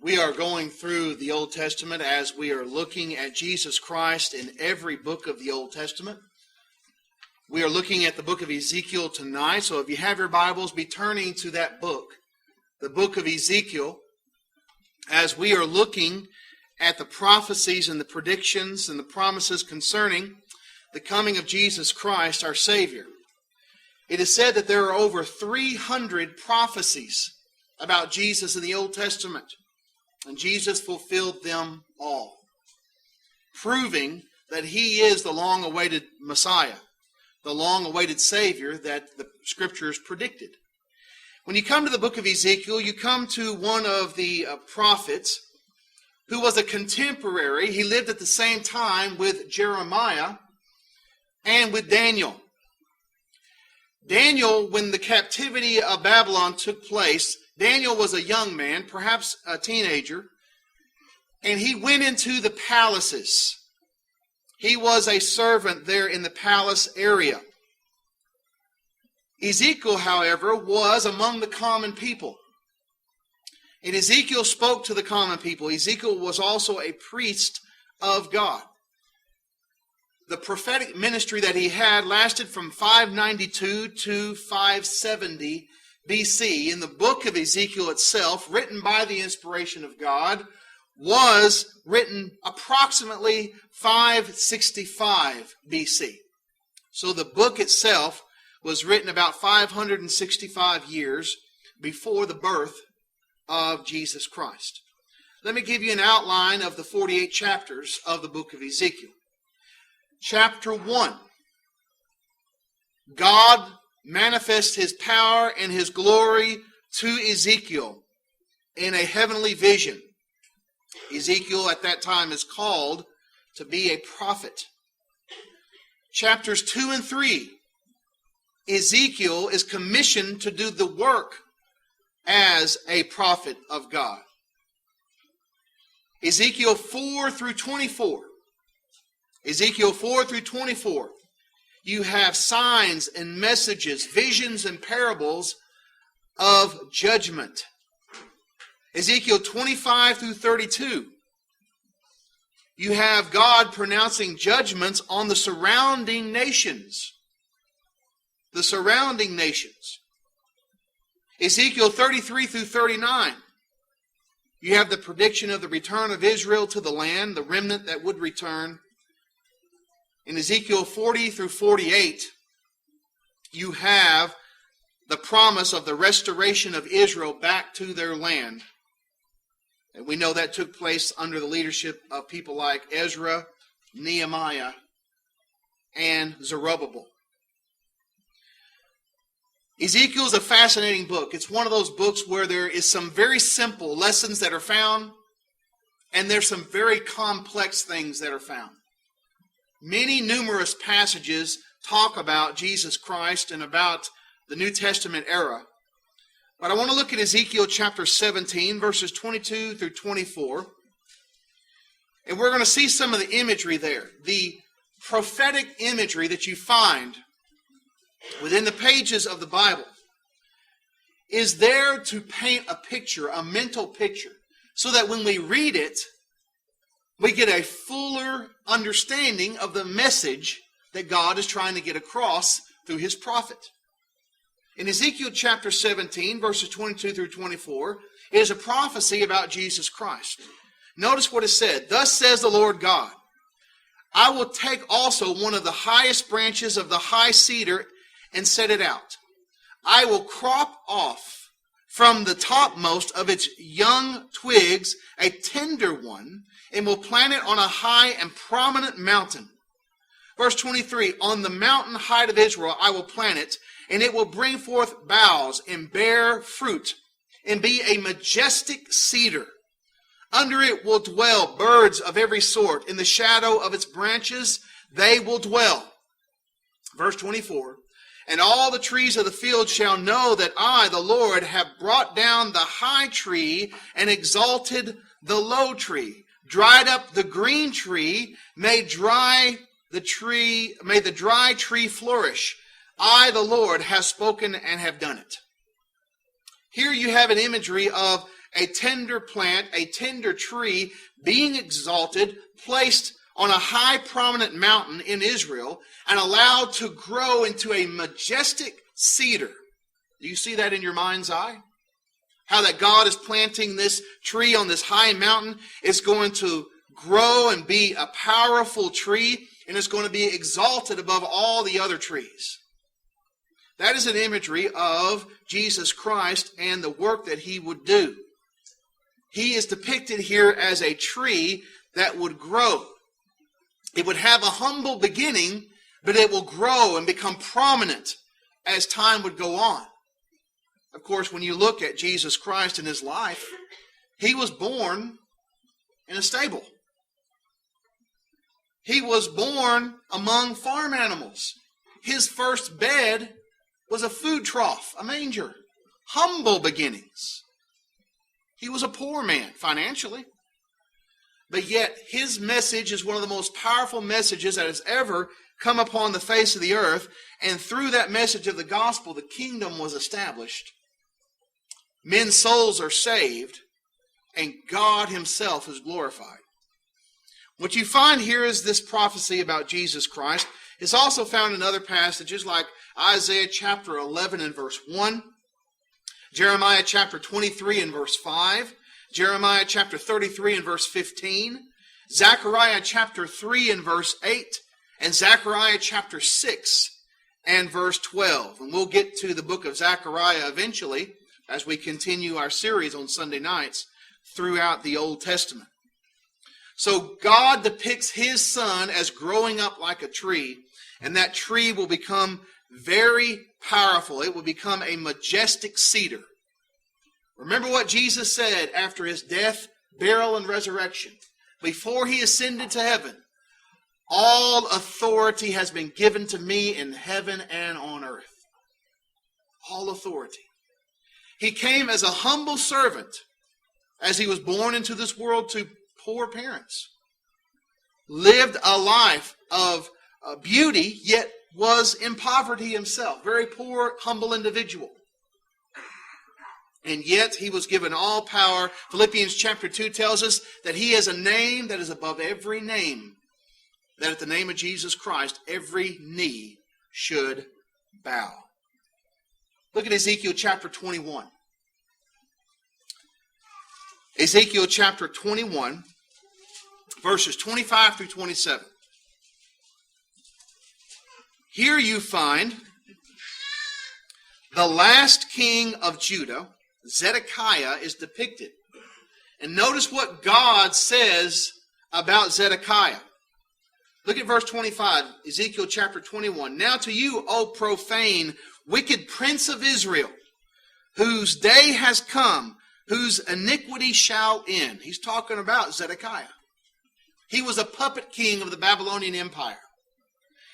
We are going through the Old Testament as we are looking at Jesus Christ in every book of the Old Testament. We are looking at the book of Ezekiel tonight, so if you have your Bibles, be turning to that book, the book of Ezekiel, as we are looking at the prophecies and the predictions and the promises concerning the coming of Jesus Christ, our Savior. It is said that there are over 300 prophecies about Jesus in the Old Testament. And Jesus fulfilled them all, proving that He is the long-awaited Messiah, the long-awaited Savior that the Scriptures predicted. When you come to the book of Ezekiel, you come to one of the prophets who was a contemporary. He lived at the same time with Jeremiah and with Daniel. Daniel, when the captivity of Babylon took place, Daniel was a young man, perhaps a teenager, and he went into the palaces. He was a servant there in the palace area. Ezekiel, however, was among the common people. And Ezekiel spoke to the common people. Ezekiel was also a priest of God. The prophetic ministry that he had lasted from 592 to 570 BC. In the book of Ezekiel itself, written by the inspiration of God, was written approximately 565 BC. So the book itself was written about 565 years before the birth of Jesus Christ. Let me give you an outline of the 48 chapters of the book of Ezekiel. Chapter 1. God manifests His power and His glory to Ezekiel in a heavenly vision. Ezekiel at that time is called to be a prophet. Chapters 2 and 3. Ezekiel is commissioned to do the work as a prophet of God. Ezekiel 4 through 24. Ezekiel 4 through 24. You have signs and messages, visions and parables of judgment. Ezekiel 25 through 32. You have God pronouncing judgments on the surrounding nations. The surrounding nations. Ezekiel 33 through 39. You have the prediction of the return of Israel to the land, the remnant that would return. In Ezekiel 40 through 48, you have the promise of the restoration of Israel back to their land. And we know that took place under the leadership of people like Ezra, Nehemiah, and Zerubbabel. Ezekiel is a fascinating book. It's one of those books where there is some very simple lessons that are found, and there's some very complex things that are found. Many numerous passages talk about Jesus Christ and about the New Testament era. But I want to look at Ezekiel chapter 17, verses 22 through 24. And we're going to see some of the imagery there. The prophetic imagery that you find within the pages of the Bible is there to paint a picture, a mental picture, so that when we read it, we get a fuller understanding of the message that God is trying to get across through His prophet. In Ezekiel chapter 17, verses 22 through 24, it is a prophecy about Jesus Christ. Notice what it said. Thus says the Lord God, I will take also one of the highest branches of the high cedar and set it out. I will crop off from the topmost of its young twigs a tender one, and will plant it on a high and prominent mountain. Verse 23, on the mountain height of Israel I will plant it, and it will bring forth boughs and bear fruit, and be a majestic cedar. Under it will dwell birds of every sort. In the shadow of its branches they will dwell. Verse 24, and all the trees of the field shall know that I, the Lord, have brought down the high tree and exalted the low tree, dried up the green tree, made the dry tree flourish. I, the Lord, have spoken and have done it. Here you have an imagery of a tender plant, a tender tree, being exalted, placed on a high prominent mountain in Israel, and allowed to grow into a majestic cedar. Do you see that in your mind's eye? How that God is planting this tree on this high mountain. It's going to grow and be a powerful tree, and it's going to be exalted above all the other trees. That is an imagery of Jesus Christ and the work that he would do. He is depicted here as a tree that would grow. It would have a humble beginning, but it will grow and become prominent as time would go on. Of course, when you look at Jesus Christ in his life, he was born in a stable. He was born among farm animals. His first bed was a food trough, a manger. Humble beginnings. He was a poor man financially. But yet his message is one of the most powerful messages that has ever come upon the face of the earth. And through that message of the gospel, the kingdom was established. Men's souls are saved, and God himself is glorified. What you find here is this prophecy about Jesus Christ. It's also found in other passages like Isaiah chapter 11 and verse 1, Jeremiah chapter 23 and verse 5, Jeremiah chapter 33 and verse 15, Zechariah chapter 3 and verse 8, and Zechariah chapter 6 and verse 12. And we'll get to the book of Zechariah eventually as we continue our series on Sunday nights throughout the Old Testament. So God depicts his son as growing up like a tree, and that tree will become very powerful. It will become a majestic cedar. Remember what Jesus said after his death, burial, and resurrection. Before he ascended to heaven, all authority has been given to me in heaven and on earth. All authority. He came as a humble servant as he was born into this world to poor parents. Lived a life of beauty, yet was in poverty himself. Very poor, humble individual. And yet he was given all power. Philippians chapter 2 tells us that he has a name that is above every name. That at the name of Jesus Christ, every knee should bow. Look at Ezekiel chapter 21. Ezekiel chapter 21, verses 25 through 27. Here you find the last king of Judah, Zedekiah, is depicted. And notice what God says about Zedekiah. Look at verse 25, Ezekiel chapter 21. Now to you, O profane, wicked prince of Israel, whose day has come, whose iniquity shall end. He's talking about Zedekiah. He was a puppet king of the Babylonian Empire.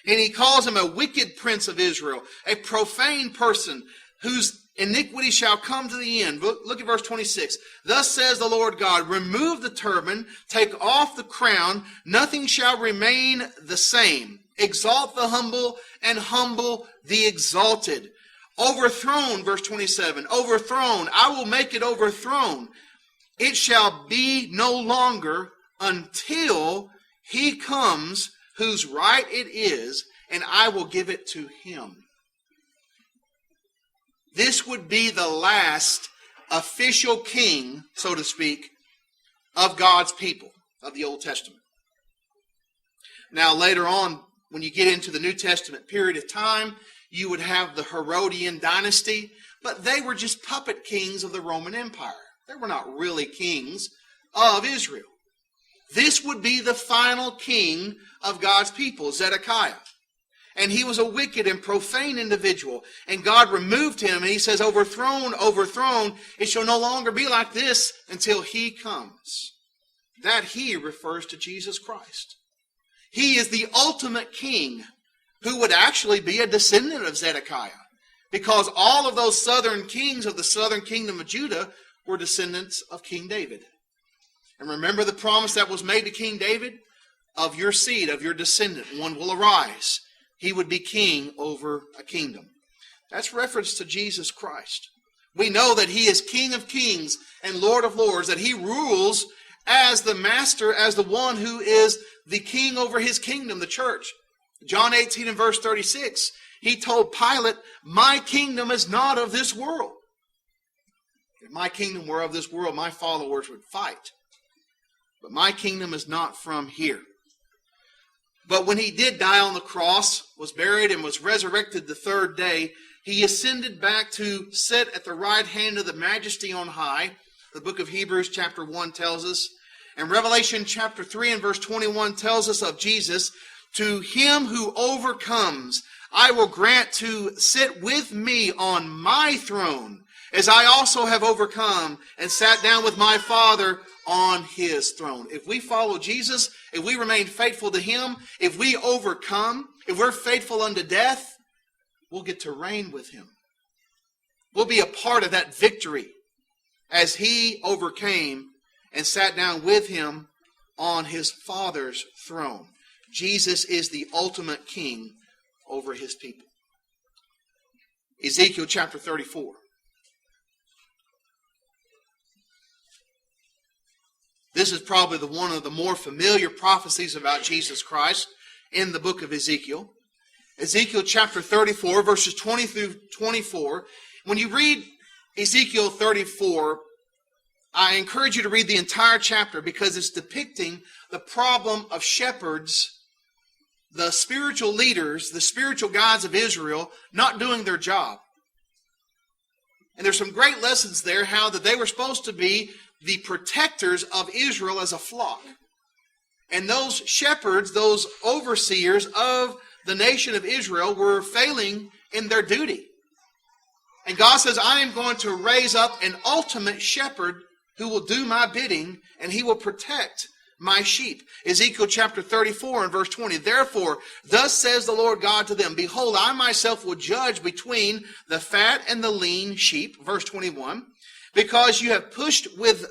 And he calls him a wicked prince of Israel, a profane person whose iniquity shall come to the end. Look at verse 26. Thus says the Lord God, remove the turban, take off the crown, nothing shall remain the same. Exalt the humble and humble the exalted. Overthrown, verse 27, overthrown, I will make it overthrown. It shall be no longer until he comes whose right it is, and I will give it to him. This would be the last official king, so to speak, of God's people, of the Old Testament. Now later on, when you get into the New Testament period of time, you would have the Herodian dynasty, but they were just puppet kings of the Roman Empire. They were not really kings of Israel. This would be the final king of God's people, Zedekiah. And he was a wicked and profane individual. And God removed him, and he says, overthrown, overthrown. It shall no longer be like this until he comes. That he refers to Jesus Christ. He is the ultimate king who would actually be a descendant of Zedekiah. Because all of those southern kings of the southern kingdom of Judah were descendants of King David. And remember the promise that was made to King David? Of your seed, of your descendant, one will arise. He would be king over a kingdom. That's reference to Jesus Christ. We know that he is King of kings and Lord of lords, that he rules as the master, as the one who is the king over his kingdom, the church. John 18 and verse 36, he told Pilate, my kingdom is not of this world. If my kingdom were of this world, my followers would fight. But my kingdom is not from here. But when he did die on the cross, was buried, and was resurrected the third day, he ascended back to sit at the right hand of the Majesty on high. The book of Hebrews chapter 1 tells us. And Revelation chapter 3 and verse 21 tells us of Jesus, to him who overcomes, I will grant to sit with me on my throne, as I also have overcome and sat down with my Father on his throne. If we follow Jesus, if we remain faithful to him, if we overcome, if we're faithful unto death, we'll get to reign with him. We'll be a part of that victory as he overcame and sat down with him on his Father's throne. Jesus is the ultimate king over his people. Ezekiel chapter 34. This is probably one of the more familiar prophecies about Jesus Christ in the book of Ezekiel. Ezekiel chapter 34, verses 20 through 24. When you read Ezekiel 34, I encourage you to read the entire chapter because it's depicting the problem of shepherds, the spiritual leaders, the spiritual guides of Israel, not doing their job. And there's some great lessons there, how that they were supposed to be the protectors of Israel as a flock. And those shepherds, those overseers of the nation of Israel were failing in their duty. And God says, I am going to raise up an ultimate shepherd who will do my bidding, and he will protect my sheep. Ezekiel chapter 34 and verse 20. Therefore, thus says the Lord God to them, behold, I myself will judge between the fat and the lean sheep. Verse 21. Because you have pushed with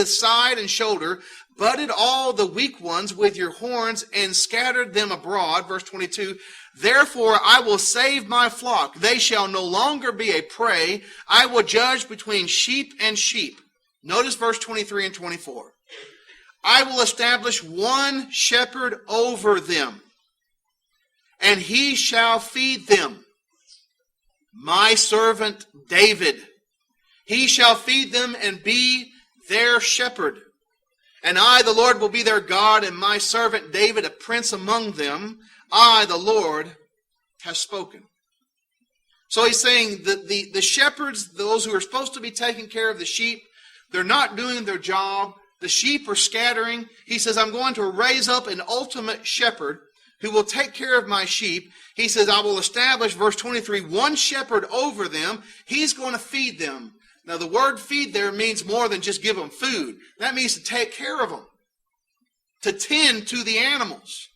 side and shoulder, butted all the weak ones with your horns, and scattered them abroad. Verse 22. Therefore I will save my flock. They shall no longer be a prey. I will judge between sheep and sheep. Notice verse 23 and 24. I will establish one shepherd over them, and he shall feed them. My servant David. He shall feed them and be their shepherd. And I, the Lord, will be their God, and my servant David, a prince among them. I, the Lord, have spoken. So he's saying that the shepherds, those who are supposed to be taking care of the sheep, they're not doing their job. The sheep are scattering. He says, I'm going to raise up an ultimate shepherd who will take care of my sheep. He says, I will establish, verse 23, one shepherd over them. He's going to feed them. Now, the word feed there means more than just give them food. That means to take care of them, to tend to the animals,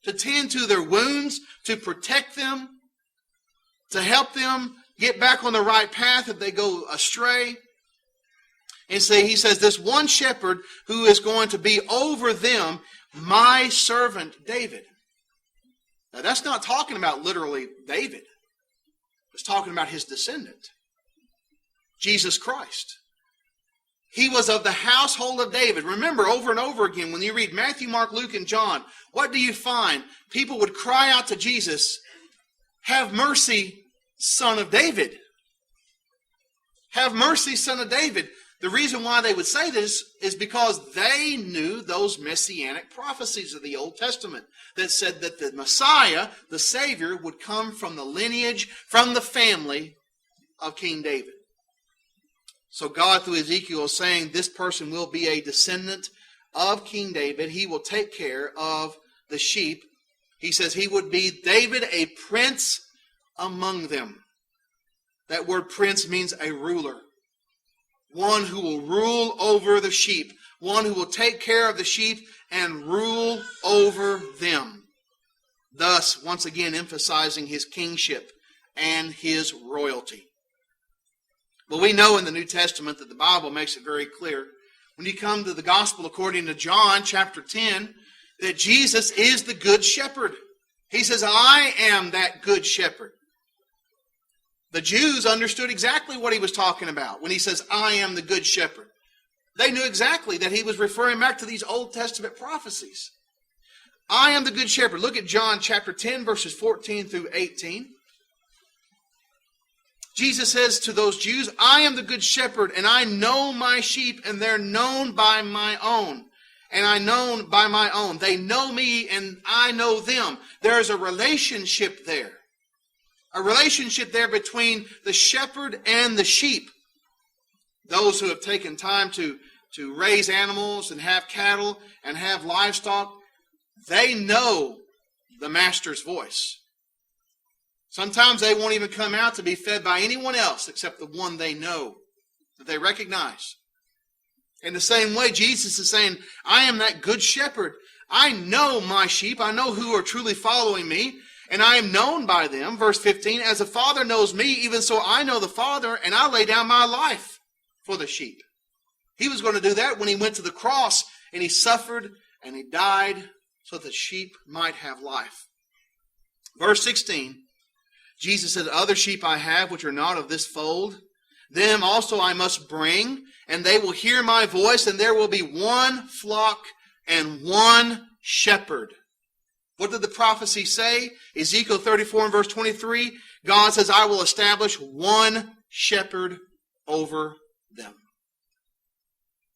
to tend to their wounds, to protect them, to help them get back on the right path if they go astray. And so he says, this one shepherd who is going to be over them, my servant David. Now, that's not talking about literally David. It's talking about his descendant, Jesus Christ. He was of the household of David. Remember, over and over again, when you read Matthew, Mark, Luke, and John, what do you find? People would cry out to Jesus, have mercy, Son of David. Have mercy, Son of David. The reason why they would say this is because they knew those messianic prophecies of the Old Testament that said that the Messiah, the Savior, would come from the lineage, from the family of King David. So God, through Ezekiel, is saying this person will be a descendant of King David. He will take care of the sheep. He says he would be David, a prince among them. That word prince means a ruler. One who will rule over the sheep. One who will take care of the sheep and rule over them. Thus, once again, emphasizing his kingship and his royalty. But we know in the New Testament that the Bible makes it very clear. When you come to the Gospel according to John chapter 10, that Jesus is the good shepherd. He says, I am that good shepherd. The Jews understood exactly what he was talking about when he says, I am the good shepherd. They knew exactly that he was referring back to these Old Testament prophecies. I am the good shepherd. Look at John chapter 10, verses 14 through 18. Jesus says to those Jews, I am the good shepherd, and I know my sheep, and they're known by my own. And I known by my own. They know me, and I know them. There's a relationship there. A relationship there between the shepherd and the sheep. Those who have taken time to raise animals and have cattle and have livestock, they know the master's voice. Sometimes they won't even come out to be fed by anyone else except the one they know, that they recognize. In the same way, Jesus is saying, I am that good shepherd. I know my sheep. I know who are truly following me, and I am known by them. Verse 15, as the Father knows me, even so I know the Father, and I lay down my life for the sheep. He was going to do that when he went to the cross, and he suffered, and he died so that the sheep might have life. Verse 16, Jesus said, other sheep I have which are not of this fold, them also I must bring, and they will hear my voice, and there will be one flock and one shepherd. What did the prophecy say? Ezekiel 34 and verse 23, God says, I will establish one shepherd over them.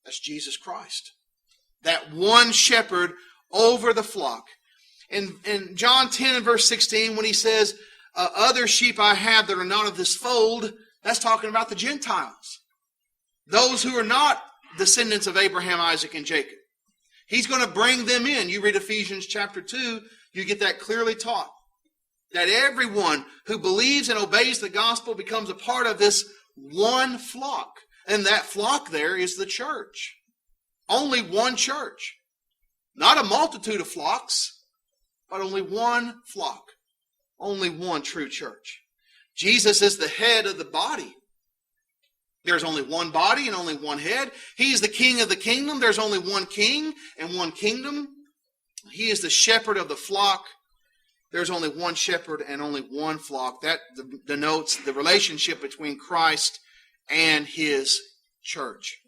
That's Jesus Christ. That one shepherd over the flock. In John 10 and verse 16, when he says, other sheep I have that are not of this fold, that's talking about the Gentiles. Those who are not descendants of Abraham, Isaac, and Jacob. He's going to bring them in. You read Ephesians chapter 2, you get that clearly taught. That everyone who believes and obeys the gospel becomes a part of this one flock. And that flock there is the church. Only one church. Not a multitude of flocks, but only one flock. Only one true church. Jesus is the head of the body. There's only one body and only one head. He is the king of the kingdom. There's only one king and one kingdom. He is the shepherd of the flock. There's only one shepherd and only one flock. That denotes the relationship between Christ and his church.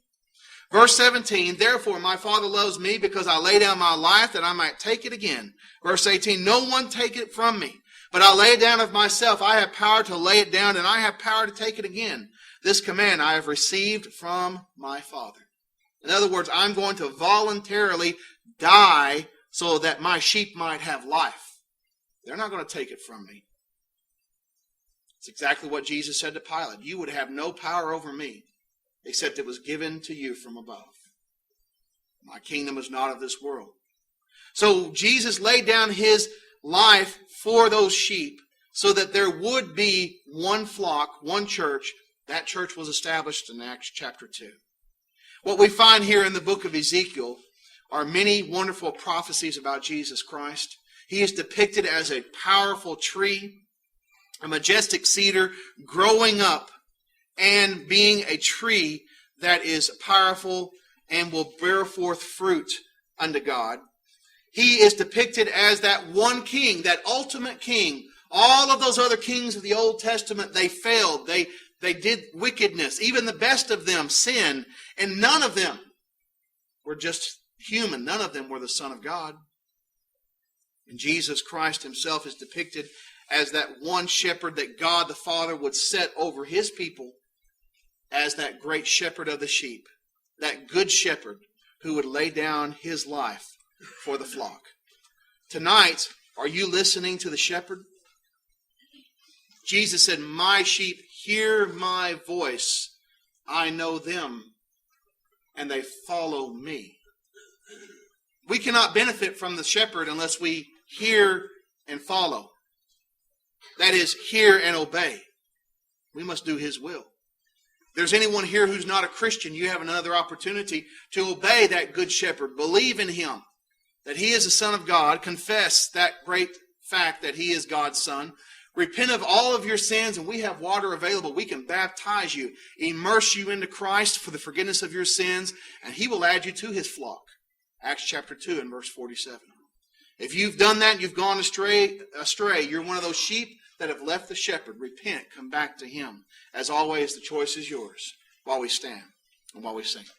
Verse 17, therefore my Father loves me because I lay down my life that I might take it again. Verse 18, no one take it from me, but I lay it down of myself. I have power to lay it down, and I have power to take it again. This command I have received from my Father. In other words, I'm going to voluntarily die so that my sheep might have life. They're not going to take it from me. It's exactly what Jesus said to Pilate. You would have no power over me except it was given to you from above. My kingdom is not of this world. So Jesus laid down his life for those sheep so that there would be one flock, one church. That church was established in Acts chapter 2. What we find here in the book of Ezekiel are many wonderful prophecies about Jesus Christ. He is depicted as a powerful tree, a majestic cedar growing up and being a tree that is powerful and will bear forth fruit unto God. He is depicted as that one king, that ultimate king. All of those other kings of the Old Testament, they failed. They did wickedness. Even the best of them sinned. And none of them were just human. None of them were the Son of God. And Jesus Christ himself is depicted as that one shepherd that God the Father would set over his people as that great shepherd of the sheep. That good shepherd who would lay down his life for the flock. Tonight, are you listening to the shepherd? Jesus said, my sheep hear my voice. I know them, and they follow me. We cannot benefit from the shepherd unless we hear and follow. That is, hear and obey. We must do his will. If there's anyone here who's not a Christian, you have another opportunity to obey that good shepherd. Believe in him, that he is the Son of God. Confess that great fact that he is God's Son. Repent of all of your sins, and we have water available. We can baptize you, immerse you into Christ for the forgiveness of your sins, and he will add you to his flock. Acts chapter 2 and verse 47. If you've done that and you've gone astray, you're one of those sheep that have left the shepherd, repent, come back to him. As always, the choice is yours while we stand and while we sing.